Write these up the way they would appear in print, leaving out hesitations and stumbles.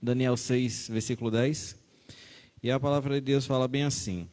Daniel 6, versículo 10. E a palavra de Deus fala bem assim: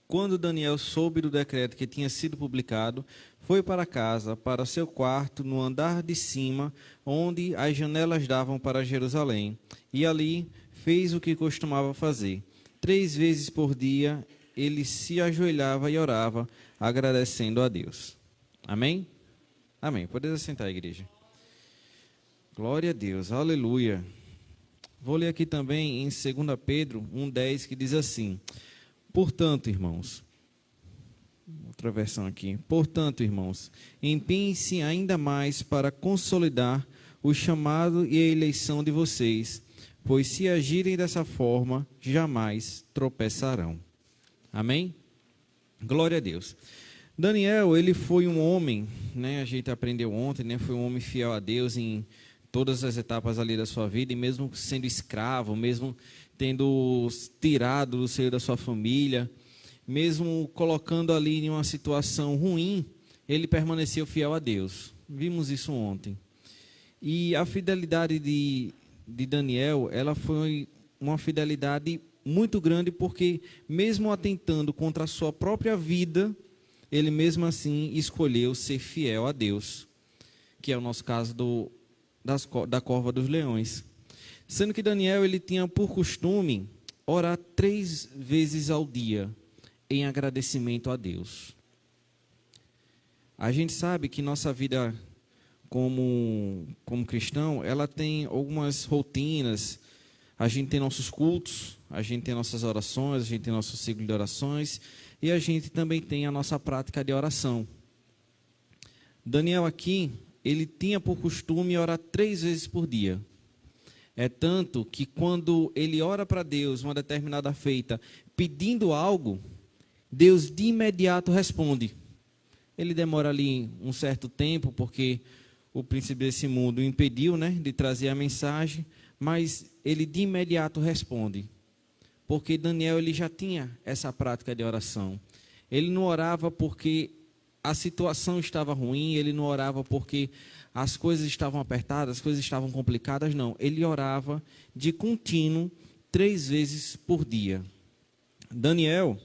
quando Daniel soube do decreto que tinha sido publicado, foi para casa, para seu quarto, no andar de cima, onde as janelas davam para Jerusalém, e ali fez o que costumava fazer. 3 vezes por dia ele se ajoelhava e orava, agradecendo a Deus. Amém? Amém. Pode sentar, igreja. Glória a Deus, aleluia. Vou ler aqui também em 2 Pedro 1,10, que diz assim: portanto, irmãos, outra versão aqui, portanto, irmãos, empenhem-se ainda mais para consolidar o chamado e a eleição de vocês, pois se agirem dessa forma, jamais tropeçarão. Amém? Glória a Deus. Daniel, ele foi um homem, né, a gente aprendeu ontem, né, foi um homem fiel a Deus em todas as etapas ali da sua vida, e mesmo sendo escravo, mesmo tendo tirado do seio da sua família, mesmo colocando ali em uma situação ruim, ele permaneceu fiel a Deus. Vimos isso ontem. E a fidelidade de Daniel, ela foi uma fidelidade muito grande, porque mesmo atentando contra a sua própria vida, ele mesmo assim escolheu ser fiel a Deus, que é o nosso caso da cova dos leões. Sendo que Daniel, ele tinha por costume orar 3 vezes ao dia em agradecimento a Deus. A gente sabe que nossa vida como cristão, ela tem algumas rotinas. A gente tem nossos cultos, a gente tem nossas orações, a gente tem nosso ciclo de orações, e a gente também tem a nossa prática de oração. Daniel aqui, ele tinha por costume orar 3 vezes por dia. É tanto que quando ele ora para Deus uma determinada feita, pedindo algo, Deus de imediato responde. Ele demora ali um certo tempo, porque o príncipe desse mundo o impediu, né, de trazer a mensagem, mas ele de imediato responde. Porque Daniel, ele já tinha essa prática de oração. Ele não orava porque a situação estava ruim, ele não orava porque as coisas estavam apertadas, as coisas estavam complicadas, não. Ele orava de contínuo 3 vezes por dia. Daniel,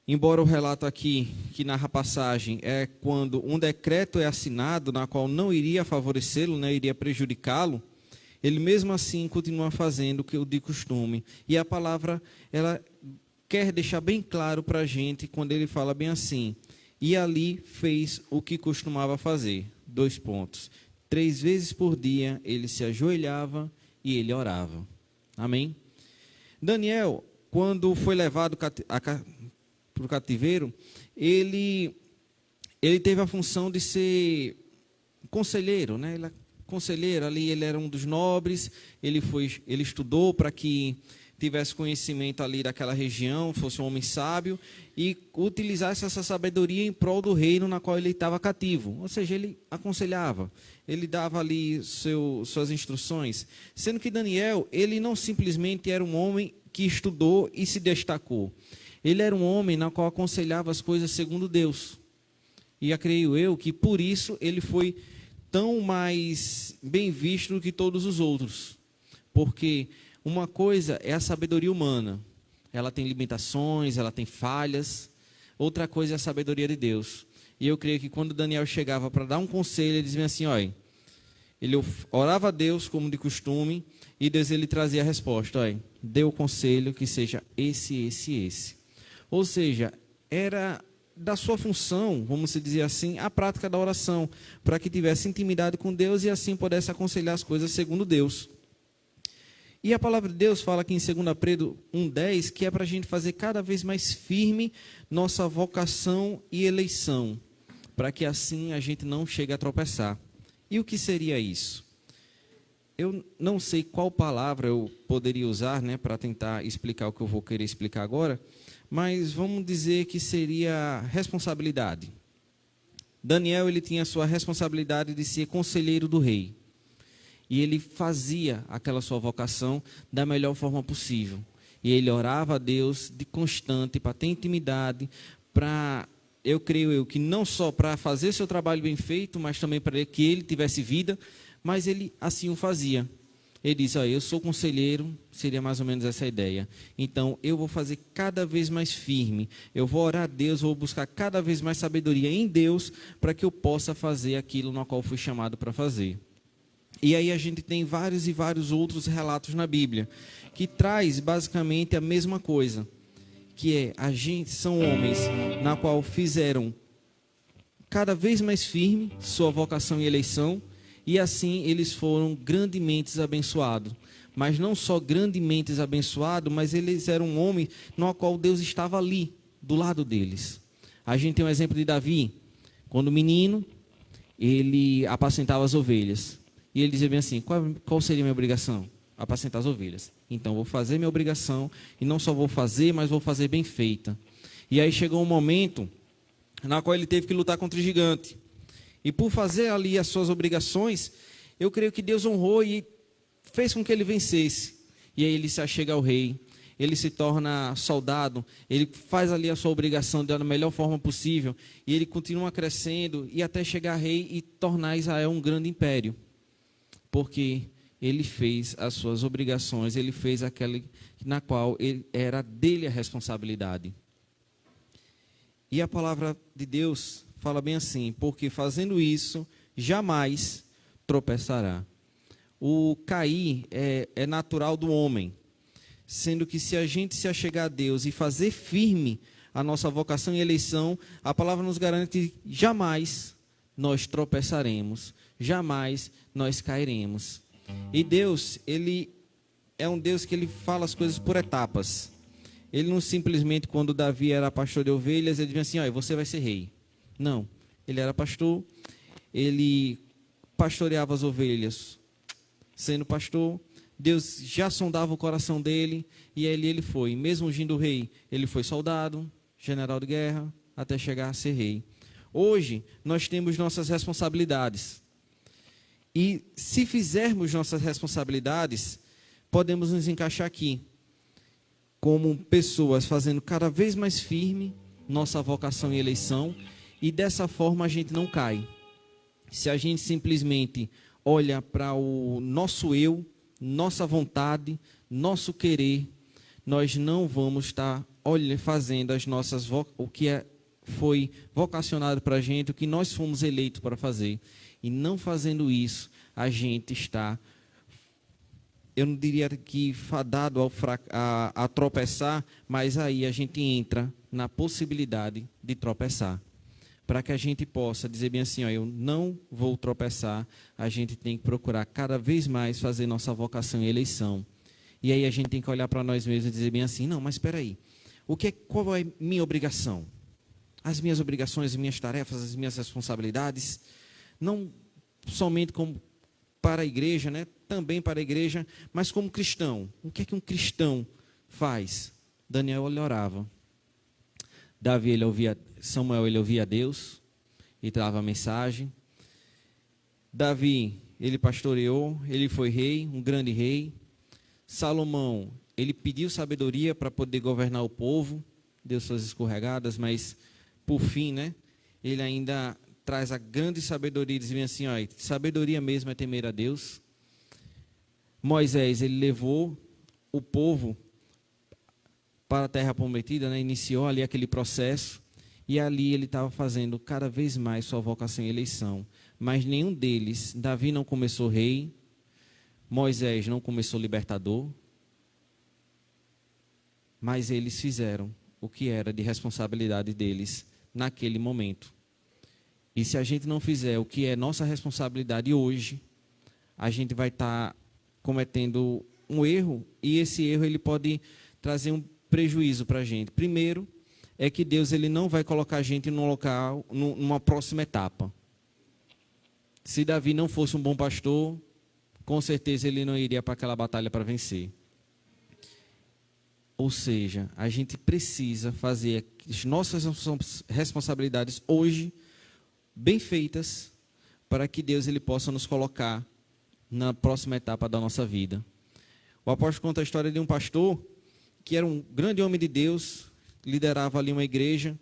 embora o relato aqui que narra a passagem é quando um decreto é assinado, na qual não iria favorecê-lo, né, iria prejudicá-lo, ele mesmo assim continua fazendo o que de costume. E a palavra, ela quer deixar bem claro para a gente, quando ele fala bem assim: e ali fez o que costumava fazer. 2 pontos. 3 vezes por dia ele se ajoelhava e ele orava. Amém? Daniel, quando foi levado para o cativeiro, ele teve a função de ser conselheiro, né? Conselheiro ali, ele era um dos nobres, ele estudou para que tivesse conhecimento ali daquela região, fosse um homem sábio, e utilizasse essa sabedoria em prol do reino na qual ele estava cativo. Ou seja, ele aconselhava, ele dava ali suas instruções. Sendo que Daniel, ele não simplesmente era um homem que estudou e se destacou. Ele era um homem na qual aconselhava as coisas segundo Deus. E creio eu que por isso ele foi tão mais bem visto do que todos os outros. Porque uma coisa é a sabedoria humana. Ela tem limitações, ela tem falhas. Outra coisa é a sabedoria de Deus. E eu creio que quando Daniel chegava para dar um conselho, ele dizia assim, olha, ele orava a Deus como de costume, e Deus ele trazia a resposta, olha, dê o conselho que seja esse. Ou seja, era da sua função, vamos dizer assim, a prática da oração, para que tivesse intimidade com Deus e assim pudesse aconselhar as coisas segundo Deus. E a palavra de Deus fala aqui em 2 Pedro 1,10, que é para a gente fazer cada vez mais firme nossa vocação e eleição, para que assim a gente não chegue a tropeçar. E o que seria isso? Eu não sei qual palavra eu poderia usar, né, para tentar explicar o que eu vou querer explicar agora, mas vamos dizer que seria responsabilidade. Daniel, ele tinha a sua responsabilidade de ser conselheiro do rei. E ele fazia aquela sua vocação da melhor forma possível. E ele orava a Deus de constante, para ter intimidade, eu creio que não só para fazer seu trabalho bem feito, mas também para que ele tivesse vida, mas ele assim o fazia. Ele diz, ó, eu sou conselheiro, seria mais ou menos essa a ideia. Então, eu vou fazer cada vez mais firme. Eu vou orar a Deus, vou buscar cada vez mais sabedoria em Deus para que eu possa fazer aquilo no qual fui chamado para fazer. E aí a gente tem vários e vários outros relatos na Bíblia que traz basicamente a mesma coisa, que é são homens na qual fizeram cada vez mais firme sua vocação e eleição. E assim eles foram grandemente abençoados. Mas não só grandemente abençoados, mas eles eram um homem no qual Deus estava ali, do lado deles. A gente tem um exemplo de Davi. Quando menino, ele apacentava as ovelhas. E ele dizia bem assim, qual seria a minha obrigação? Apacentar as ovelhas. Então vou fazer minha obrigação, e não só vou fazer, mas vou fazer bem feita. E aí chegou um momento na qual ele teve que lutar contra o gigante. E por fazer ali as suas obrigações, eu creio que Deus honrou e fez com que ele vencesse. E aí ele se achega ao rei, ele se torna soldado, ele faz ali a sua obrigação da melhor forma possível, e ele continua crescendo e até chegar a rei e tornar Israel um grande império. Porque ele fez as suas obrigações, ele fez aquele na qual era dele a responsabilidade. E a palavra de Deus fala bem assim, porque fazendo isso, jamais tropeçará. O cair é natural do homem, sendo que se a gente se achegar a Deus e fazer firme a nossa vocação e eleição, a palavra nos garante que jamais nós tropeçaremos, jamais nós cairemos. E Deus, Ele é um Deus que Ele fala as coisas por etapas. Ele não simplesmente, quando Davi era pastor de ovelhas, ele dizia assim, olha, você vai ser rei. Não, ele era pastor, ele pastoreava as ovelhas. Sendo pastor, Deus já sondava o coração dele, e ali ele foi. Mesmo ungindo o rei, ele foi soldado, general de guerra, até chegar a ser rei. Hoje, nós temos nossas responsabilidades. E se fizermos nossas responsabilidades, podemos nos encaixar aqui, como pessoas fazendo cada vez mais firme nossa vocação e eleição, e dessa forma a gente não cai. Se a gente simplesmente olha para o nosso eu, nossa vontade, nosso querer, nós não vamos estar fazendo as nossas o que foi vocacionado para a gente, o que nós fomos eleitos para fazer. E não fazendo isso, a gente está, eu não diria que fadado a tropeçar, mas aí a gente entra na possibilidade de tropeçar. Para que a gente possa dizer bem assim, ó, eu não vou tropeçar, a gente tem que procurar cada vez mais fazer nossa vocação e eleição. E aí a gente tem que olhar para nós mesmos e dizer bem assim, não, mas espera aí, qual é minha obrigação? As minhas obrigações, as minhas tarefas, as minhas responsabilidades, não somente como para a igreja, né? Também para a igreja, mas como cristão. O que é que um cristão faz? Daniel, ele orava. Davi, Samuel, ele ouvia Deus e dava a mensagem. Davi, ele pastoreou, ele foi rei, um grande rei. Salomão, ele pediu sabedoria para poder governar o povo, deu suas escorregadas, mas por fim, né, ele ainda traz a grande sabedoria e diz assim, ó, sabedoria mesmo é temer a Deus. Moisés, ele levou o povo para a terra prometida, né, iniciou ali aquele processo, e ali ele estava fazendo cada vez mais sua vocação e eleição. Mas nenhum deles, Davi não começou rei, Moisés não começou libertador, mas eles fizeram o que era de responsabilidade deles naquele momento. E se a gente não fizer o que é nossa responsabilidade hoje, a gente vai estar cometendo um erro, e esse erro ele pode trazer um prejuízo para a gente. Primeiro, é que Deus ele não vai colocar a gente num local, numa próxima etapa. Se Davi não fosse um bom pastor, com certeza ele não iria para aquela batalha para vencer. Ou seja, a gente precisa fazer as nossas responsabilidades hoje bem feitas, para que Deus ele possa nos colocar na próxima etapa da nossa vida. O apóstolo conta a história de um pastor que era um grande homem de Deus, liderava ali uma igreja,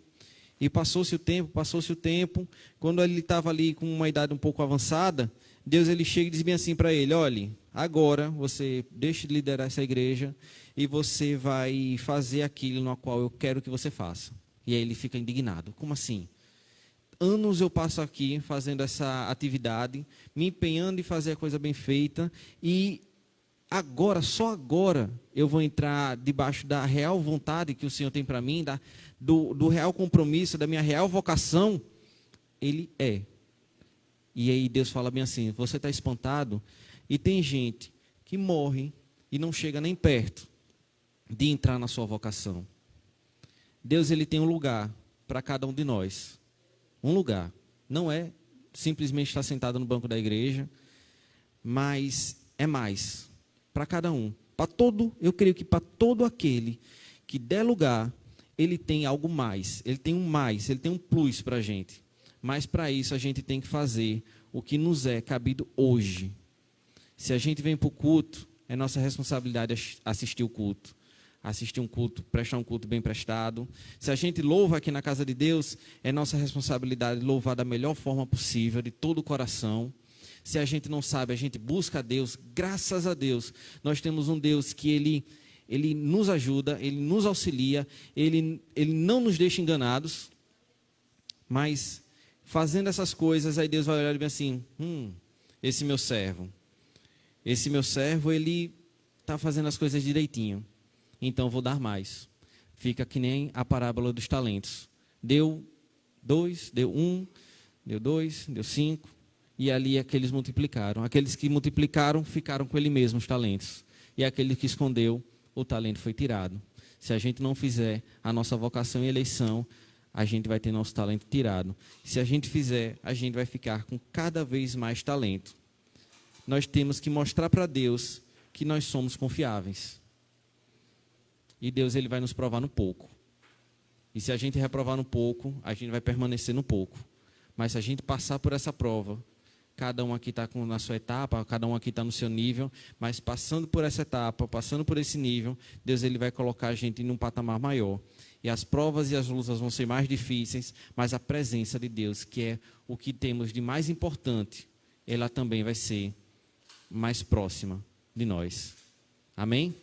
E passou-se o tempo. Quando ele estava ali com uma idade um pouco avançada, Deus ele chega e diz bem assim para ele: olhe, agora você deixa de liderar essa igreja e você vai fazer aquilo no qual eu quero que você faça. E aí ele fica indignado. Como assim? Anos eu passo aqui fazendo essa atividade, me empenhando em fazer a coisa bem feita, e agora, só agora, eu vou entrar debaixo da real vontade que o Senhor tem para mim, do real compromisso, da minha real vocação. Ele é. E aí Deus fala bem assim: você está espantado? E tem gente que morre e não chega nem perto de entrar na sua vocação. Deus ele tem um lugar para cada um de nós. Um lugar. Não é simplesmente estar sentado no banco da igreja, mas é mais. Para cada um. Para todo, eu creio que para todo aquele que der lugar, ele tem algo mais. Ele tem um mais, ele tem um plus para a gente. Mas para isso a gente tem que fazer o que nos é cabido hoje. Se a gente vem para o culto, é nossa responsabilidade assistir o culto. Assistir um culto, prestar um culto bem prestado. Se a gente louva aqui na casa de Deus, é nossa responsabilidade louvar da melhor forma possível, de todo o coração. Se a gente não sabe, a gente busca a Deus. Graças a Deus, nós temos um Deus que Ele nos ajuda, Ele nos auxilia, Ele não nos deixa enganados. Mas, fazendo essas coisas, aí Deus vai olhar e dizer assim: esse meu servo, ele está fazendo as coisas direitinho. Então vou dar mais. Fica que nem a parábola dos talentos. Deu 2, deu 1, deu 2, deu 5. E ali aqueles multiplicaram. Aqueles que multiplicaram ficaram com ele mesmo os talentos. E aquele que escondeu, o talento foi tirado. Se a gente não fizer a nossa vocação e eleição, a gente vai ter nosso talento tirado. Se a gente fizer, a gente vai ficar com cada vez mais talento. Nós temos que mostrar para Deus que nós somos confiáveis. E Deus ele vai nos provar no pouco. E se a gente reprovar no pouco, a gente vai permanecer no pouco. Mas se a gente passar por essa prova, cada um aqui está na sua etapa, cada um aqui está no seu nível, mas passando por essa etapa, passando por esse nível, Deus ele vai colocar a gente em um patamar maior. E as provas e as lutas vão ser mais difíceis, mas a presença de Deus, que é o que temos de mais importante, ela também vai ser mais próxima de nós. Amém?